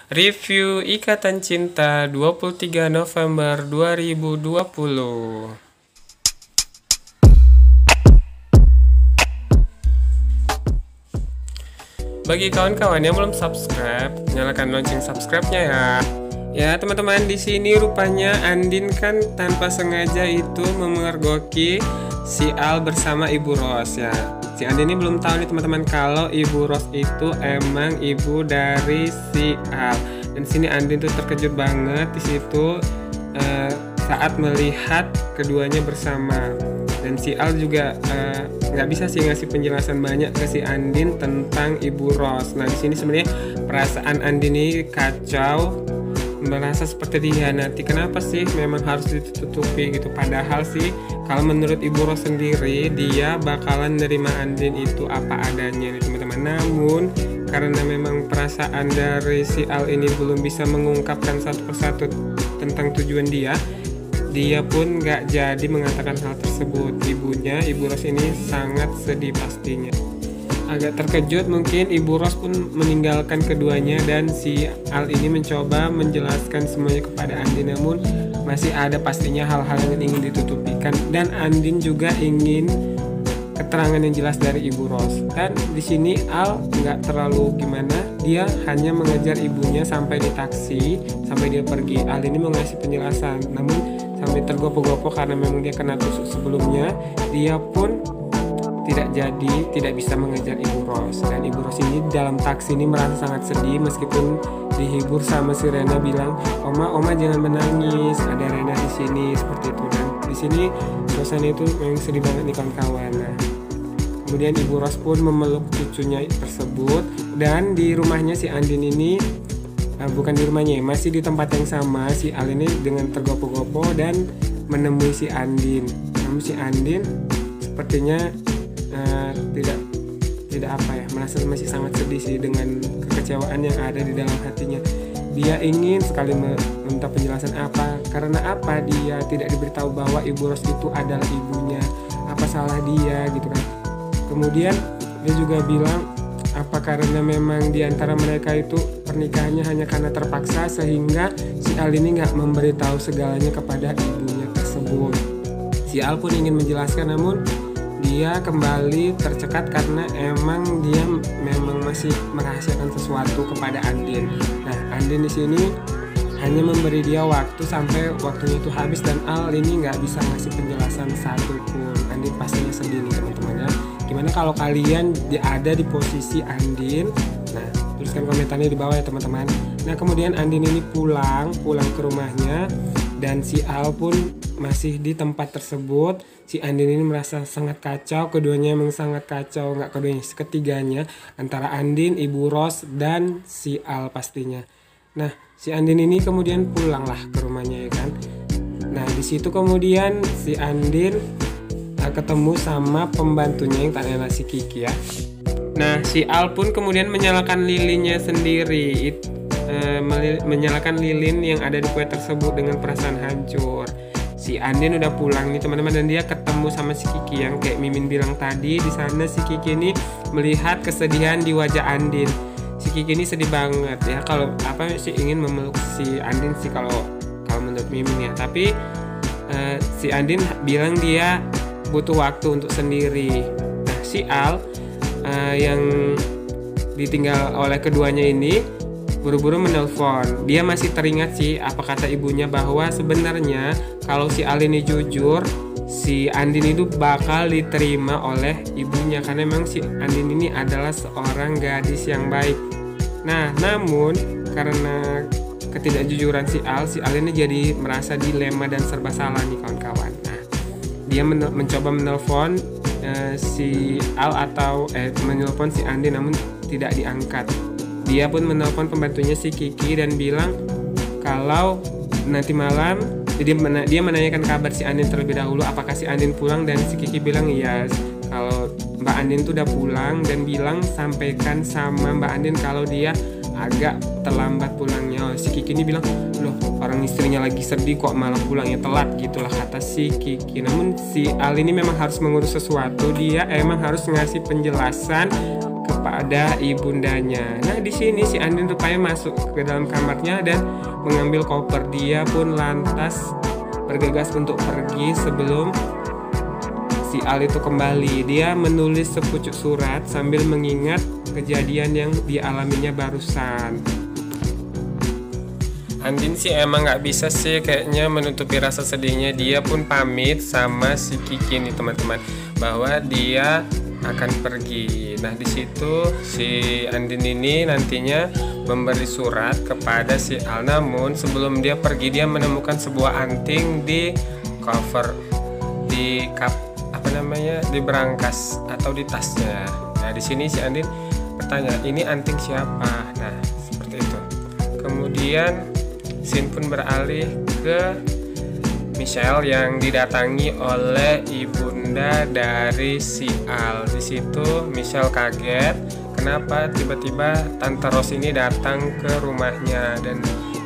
Review Ikatan Cinta 23 November 2020. Bagi kawan-kawan yang belum subscribe, nyalakan lonceng subscribe-nya ya. Ya teman-teman, di sini rupanya Andin kan tanpa sengaja itu memergoki si Al bersama Ibu Ros ya. Si Andin ini belum tahu nih teman-teman kalau Ibu Ros itu emang ibu dari si Al. Dan di sini Andin tuh terkejut banget di situ saat melihat keduanya bersama. Dan si Al juga nggak bisa sih ngasih penjelasan banyak ke si Andin tentang Ibu Ros. Nah di sini sebenarnya perasaan Andin ini kacau, merasa seperti dihianati. Kenapa sih memang harus ditutupi gitu? Padahal sih kalau menurut Ibu Ros sendiri dia bakalan nerima Andin itu apa adanya nih teman-teman. Namun karena memang perasaan dari si Al ini belum bisa mengungkapkan satu persatu tentang tujuan dia pun nggak jadi mengatakan hal tersebut. Ibunya, Ibu Ros ini sangat sedih pastinya. Agak terkejut mungkin Ibu Ros pun meninggalkan keduanya dan si Al ini mencoba menjelaskan semuanya kepada Andin, namun masih ada pastinya hal-hal yang ingin ditutupikan dan Andin juga ingin keterangan yang jelas dari Ibu Ros. Dan di sini Al nggak terlalu gimana, dia hanya mengejar ibunya sampai di taksi, sampai dia pergi. Al ini mau ngasih penjelasan, namun sampai tergopoh-gopoh karena memang dia kena tusuk sebelumnya, dia pun tidak bisa mengejar Ibu Ros. Dan Ibu Ros ini dalam taksi ini merasa sangat sedih meskipun dihibur sama si Rena bilang, Oma jangan menangis, ada Rena di sini, seperti itu. Dan di sini suasana itu memang sedih banget nih kawan-kawan. Nah, kemudian Ibu Ros pun memeluk cucunya tersebut dan di rumahnya si Andin ini bukan di rumahnya, masih di tempat yang sama, si Al ini dengan tergopoh-gopoh dan menemui si Andin. Namun si Andin sepertinya tidak apa ya, merasa masih sangat sedih sih dengan kekecewaan yang ada di dalam hatinya. Dia ingin sekali meminta penjelasan karena apa dia tidak diberitahu bahwa Ibu Ros itu adalah ibunya, apa salah dia gitu kan. Kemudian dia juga bilang apa karena memang di antara mereka itu pernikahannya hanya karena terpaksa sehingga si Al ini nggak memberitahu segalanya kepada ibunya tersebut. Si Al pun ingin menjelaskan namun dia kembali tercekat karena emang dia memang masih merahasiakan sesuatu kepada Andin. Nah, Andin di sini hanya memberi dia waktu sampai waktunya itu habis dan Al ini nggak bisa ngasih penjelasan satupun. Andin pastinya sedih nih teman-teman ya. Gimana kalau kalian ada di posisi Andin? Nah, tuliskan komentarnya di bawah ya teman-teman. Nah, kemudian Andin ini pulang ke rumahnya dan si Al pun masih di tempat tersebut. Si Andin ini merasa sangat kacau, keduanya memang sangat kacau, nggak keduanya, ketiganya antara Andin, Ibu Ros dan si Al pastinya. Nah, si Andin ini kemudian pulanglah ke rumahnya ya kan. Nah, di situ kemudian si Andin ketemu sama pembantunya yang tak kenal si Kiki ya. Nah, si Al pun kemudian menyalakan lilinnya sendiri, menyalakan lilin yang ada di kue tersebut dengan perasaan hancur. Si Andin udah pulang nih teman-teman dan dia ketemu sama si Kiki yang kayak Mimin bilang tadi. Di sana si Kiki ini melihat kesedihan di wajah Andin. Si Kiki ini sedih banget ya, kalau apa sih ingin memeluk si Andin sih kalau menurut Mimin ya. Tapi si Andin bilang dia butuh waktu untuk sendiri. Nah, si Al yang ditinggal oleh keduanya ini buru-buru menelpon. Dia masih teringat sih apa kata ibunya bahwa sebenarnya kalau si Al ini jujur, si Andin itu bakal diterima oleh ibunya karena memang si Andin ini adalah seorang gadis yang baik. Nah, namun karena ketidakjujuran si Al ini jadi merasa dilema dan serba salah nih kawan-kawan. Nah, dia mencoba menelpon si Al atau menelpon si Andin namun tidak diangkat. Dia pun menelpon pembantunya si Kiki dan bilang kalau nanti malam dia menanyakan kabar si Andin terlebih dahulu, apakah si Andin pulang, dan si Kiki bilang iya, kalau Mbak Andin tuh udah pulang dan bilang sampaikan sama Mbak Andin kalau dia agak terlambat pulangnya. Si Kiki ini bilang, loh orang istrinya lagi sedih kok malah pulangnya telat, gitulah kata si Kiki. Namun si Al ini memang harus mengurus sesuatu, dia emang harus ngasih penjelasan kepada ibundanya. Nah, di sini si Andin rupanya masuk ke dalam kamarnya dan mengambil koper. Dia pun lantas bergegas untuk pergi sebelum si Al itu kembali. Dia menulis sepucuk surat sambil mengingat kejadian yang dialaminya barusan. Andin sih emang nggak bisa sih kayaknya menutupi rasa sedihnya. Dia pun pamit sama si Kiki nih teman-teman, bahwa dia akan pergi. Nah, di situ si Andin ini nantinya memberi surat kepada si Al. Namun sebelum dia pergi, dia menemukan sebuah anting di cover, di di berangkas atau di tasnya. Nah, di sini si Andin bertanya, ini anting siapa? Nah, seperti itu. Kemudian scene pun beralih ke Michelle yang didatangi oleh ibunda dari si Al. Di situ Michelle kaget kenapa tiba-tiba Tante Rose ini datang ke rumahnya, dan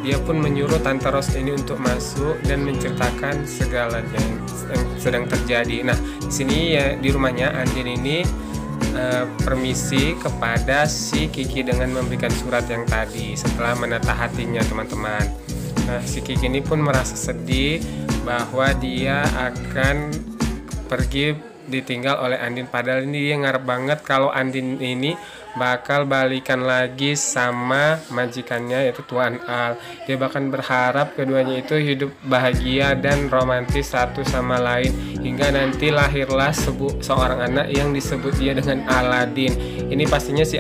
dia pun menyuruh Tante Rose ini untuk masuk dan menceritakan segalanya yang sedang terjadi. Nah, di sini ya di rumahnya Andin ini permisi kepada si Kiki dengan memberikan surat yang tadi setelah menata hatinya teman-teman. Nah, si Kiki ini pun merasa sedih bahwa dia akan pergi ditinggal oleh Andin, padahal ini dia ngarep banget kalau Andin ini bakal balikan lagi sama majikannya yaitu Tuan Al. Dia bahkan berharap keduanya itu hidup bahagia dan romantis satu sama lain hingga nanti lahirlah seorang anak yang disebut dia dengan Aladin. Ini pastinya si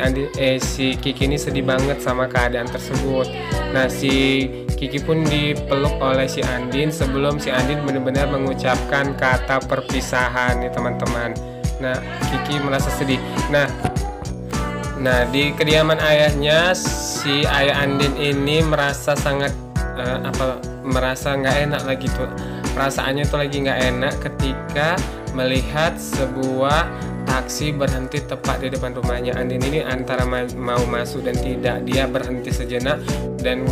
Kiki ini sedih banget sama keadaan tersebut. Nah, si Kiki pun dipeluk oleh si Andin sebelum si Andin benar-benar mengucapkan kata perpisahan nih teman-teman. Nah, Kiki merasa sedih. Nah, di kediaman ayahnya, si ayah Andin ini merasa sangat merasa nggak enak lagi tuh. Perasaannya tuh lagi nggak enak ketika melihat sebuah taksi berhenti tepat di depan rumahnya. Andin ini antara mau masuk dan tidak. Dia berhenti sejenak dan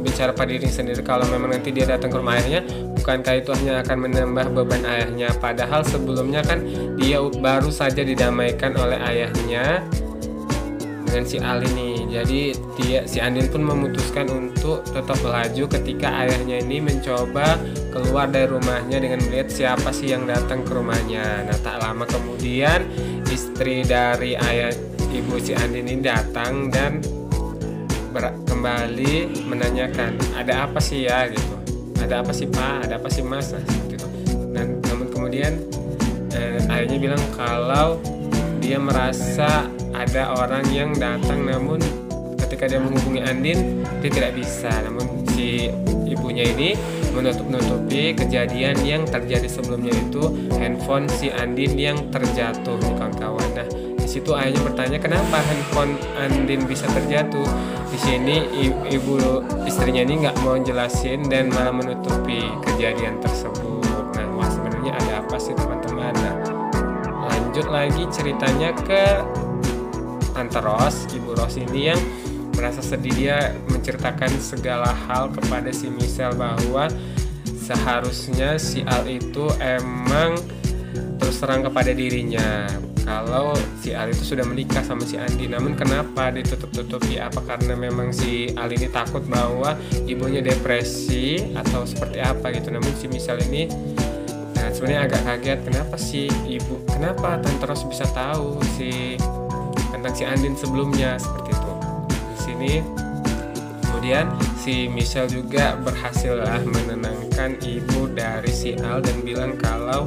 bicara pada diri sendiri, kalau memang nanti dia datang ke rumah ayahnya, bukankah itu hanya akan menambah beban ayahnya? Padahal sebelumnya kan dia baru saja didamaikan oleh ayahnya dengan si Al ini. Jadi si Andin pun memutuskan untuk tetap melaju ketika ayahnya ini mencoba keluar dari rumahnya dengan melihat siapa sih yang datang ke rumahnya. Nah, tak lama kemudian istri dari ayah ibu si Andin ini datang dan kembali menanyakan, ada apa sih ya gitu, ada apa sih Pak, ada apa sih Mas, nah, seperti itu. Dan namun kemudian ayahnya bilang kalau dia merasa ada orang yang datang, namun ketika dia menghubungi Andin dia tidak bisa. Namun si ibunya ini menutupi kejadian yang terjadi sebelumnya, itu handphone si Andin yang terjatuh nih kawan-kawan. Nah, di situ ayahnya bertanya kenapa handphone Andin bisa terjatuh. Di sini ibu istrinya ini nggak mau jelasin dan malah menutupi kejadian tersebut. Nah, wah sebenarnya ada apa sih teman-teman? Nah, lanjut lagi ceritanya ke Tante Rose, Ibu Rose ini yang merasa sedih. Dia menceritakan segala hal kepada si Michelle bahwa seharusnya si Al itu emang terus terang kepada dirinya kalau si Al itu sudah menikah sama si Andi. Namun kenapa ditutup-tutupi? Apa karena memang si Al ini takut bahwa ibunya depresi atau seperti apa gitu? Namun si Michelle ini sebenarnya agak kaget, kenapa Tante Rose bisa tahu tentang si Andin sebelumnya seperti itu. Di sini kemudian si Michelle juga berhasil menenangkan ibu dari si Al dan bilang kalau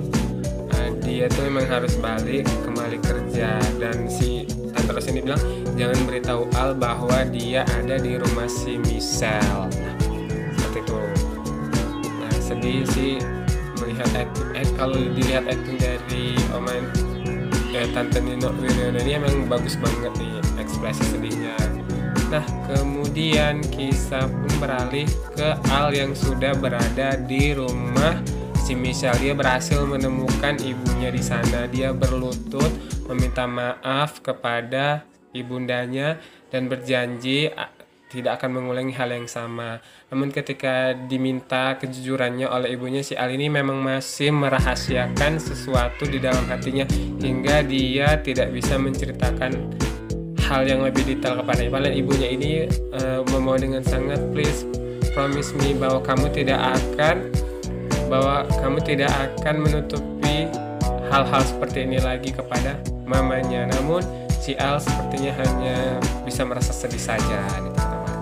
dia tuh memang harus kembali kerja, dan si Tante Rose ini bilang jangan beritahu Al bahwa dia ada di rumah si Michelle. Nah, seperti itu. Nah, sedih sih melihat kalau dilihat acting dari Tante Nino Wiryono ini emang bagus banget nih ekspresi sedihnya. Nah, kemudian kisah pun beralih ke Al yang sudah berada di rumah si Michelle. Dia berhasil menemukan ibunya di sana. Dia berlutut meminta maaf kepada ibundanya dan berjanji tidak akan mengulangi hal yang sama. Namun ketika diminta kejujurannya oleh ibunya, si Al ini memang masih merahasiakan sesuatu di dalam hatinya hingga dia tidak bisa menceritakan hal yang lebih detail kepadanya. Padahal ibunya ini memohon dengan sangat, please promise me bahwa kamu tidak akan menutupi hal-hal seperti ini lagi kepada mamanya. Namun si Al sepertinya hanya bisa merasa sedih saja nih teman-teman.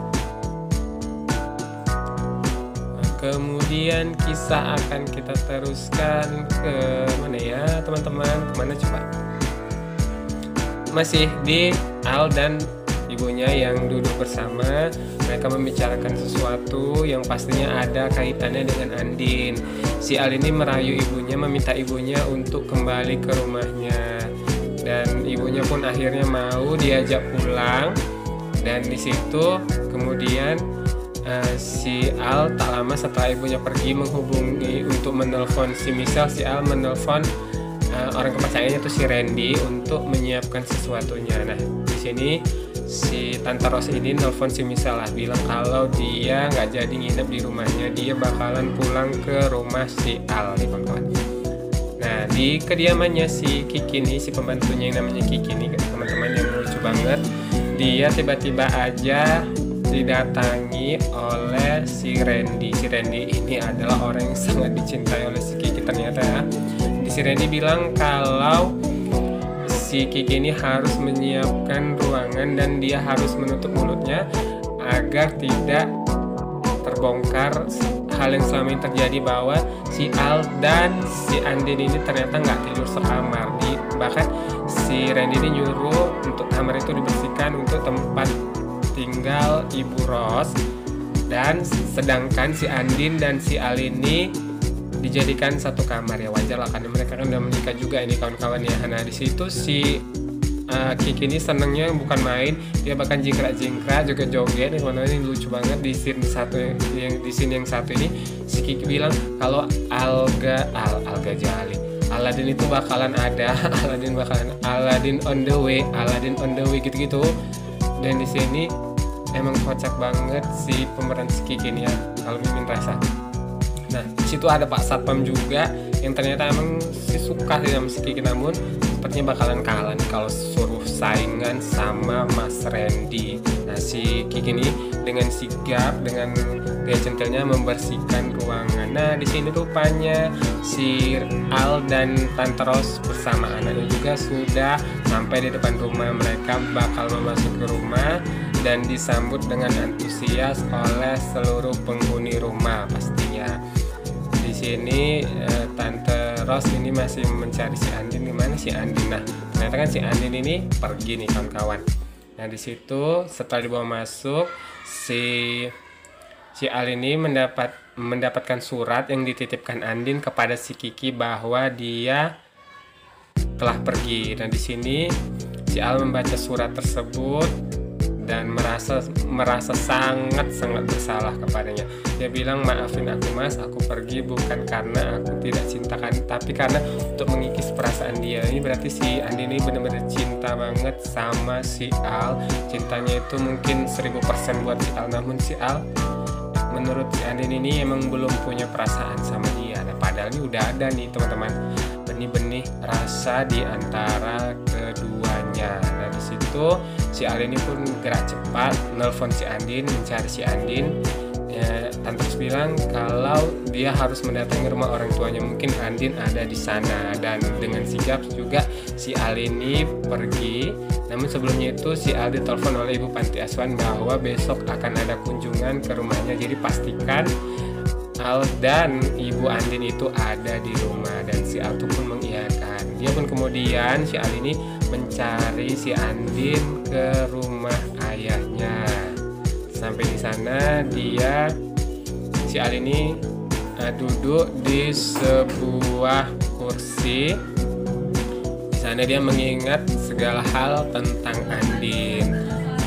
Kemudian kisah akan kita teruskan ke mana ya teman-teman? Kemana coba? Masih di Al dan ibunya yang duduk bersama. Mereka membicarakan sesuatu yang pastinya ada kaitannya dengan Andin. Si Al ini merayu ibunya, meminta ibunya untuk kembali ke rumahnya, dan ibunya pun akhirnya mau diajak pulang. Dan di situ kemudian si Al tak lama setelah ibunya pergi menghubungi untuk menelpon si Michelle. Si Al menelpon orang kepercayaannya itu si Randy untuk menyiapkan sesuatunya. Nah di sini si Tante Rose ini nelpon si Michelle lah, bilang kalau dia nggak jadi nginep di rumahnya, dia bakalan pulang ke rumah si Al nih teman-teman. Nah di kediamannya si Kiki nih, si pembantunya yang namanya Kiki nih teman-teman, yang lucu banget. Dia tiba-tiba aja didatangi oleh si Randy. Si Randy ini adalah orang yang sangat dicintai oleh si Kiki ternyata ya. Si Randy bilang kalau si Kiki ini harus menyiapkan ruangan dan dia harus menutup mulutnya agar tidak terbongkar hal yang selama ini terjadi, bahwa si Al dan si Andin ini ternyata nggak tidur sekamar. Bahkan si Randy ini nyuruh untuk kamar itu dibersihkan untuk tempat tinggal Ibu Rose, dan sedangkan si Andin dan si Al ini dijadikan satu kamar. Ya wajar lah karena mereka kan udah menikah juga ini kawan-kawan ya. Nah di situ si Kiki ini senengnya bukan main, dia bahkan jingkrak-jingkrak juga joget nih teman-teman. Ini lucu banget di scene yang satu ini si Kiki bilang kalau Alga Jali, Aladin itu bakalan ada, Aladin on the way gitu-gitu. Dan di sini emang kocak banget si pemeran si Kiki ini ya, kalau Mimin rasa. Nah, di situ ada Pak Satpam juga yang ternyata emang si suka sih sama si Kiki, namun sepertinya bakalan kalah nih kalau suruh saingan sama Mas Randy. Nah, si Kiki ini dengan sigap, dengan gaya centilnya membersihkan ruangan. Nah, di sini rupanya si Al dan Tante Rose bersama anaknya juga sudah sampai di depan rumah. Mereka bakal memasuki rumah dan disambut dengan antusias oleh seluruh penghuni rumah pastinya. Di sini Tante Rose ini masih mencari si Andin. Gimana si Andin? Nah ternyata kan si Andin ini pergi nih kawan-kawan. Nah di situ setelah dibawa masuk, si Al ini mendapatkan surat yang dititipkan Andin kepada si Kiki bahwa dia telah pergi. Dan di sini si Al membaca surat tersebut dan merasa sangat bersalah kepadanya. Dia bilang, maafin aku mas, aku pergi bukan karena aku tidak cintakan, tapi karena untuk mengikis perasaan dia. Ini berarti si Andi ini benar-benar cinta banget sama si Al. Cintanya itu mungkin 1000% buat si Al, namun si Al menurut si Andin ini emang belum punya perasaan sama dia. Nah, padahal ini udah ada nih teman-teman, benih-benih rasa di antara keduanya. Nah di situ si Al ini pun gerak cepat nelpon si Andin, mencari si Andin. Tante bilang kalau dia harus mendatangi rumah orang tuanya, mungkin Andin ada di sana. Dan dengan sigap juga si Al ini pergi. Namun sebelumnya itu si Al ditelepon oleh ibu panti asuhan bahwa besok akan ada kunjungan ke rumahnya. Jadi pastikan Al dan ibu Andin itu ada di rumah, dan si Al pun mengiyakan. Dia pun kemudian si Al ini mencari si Andin ke rumah ayahnya. Sampai di sana si Al ini duduk di sebuah kursi. Di sana dia mengingat segala hal tentang Andin.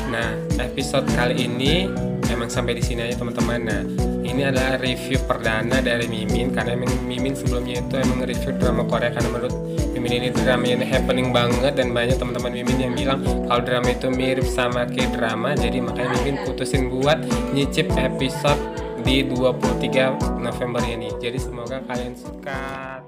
Nah, episode kali ini emang sampai di sini aja teman-teman. Nah, ini adalah review perdana dari Mimin, karena emang Mimin sebelumnya itu emang review drama Korea, karena menurut Mimin ini dramanya ini happening banget, dan banyak teman-teman Mimin yang bilang kalau drama itu mirip sama K-drama. Jadi makanya Mimin putusin buat nyicip episode di 23 November ini. Jadi semoga kalian suka.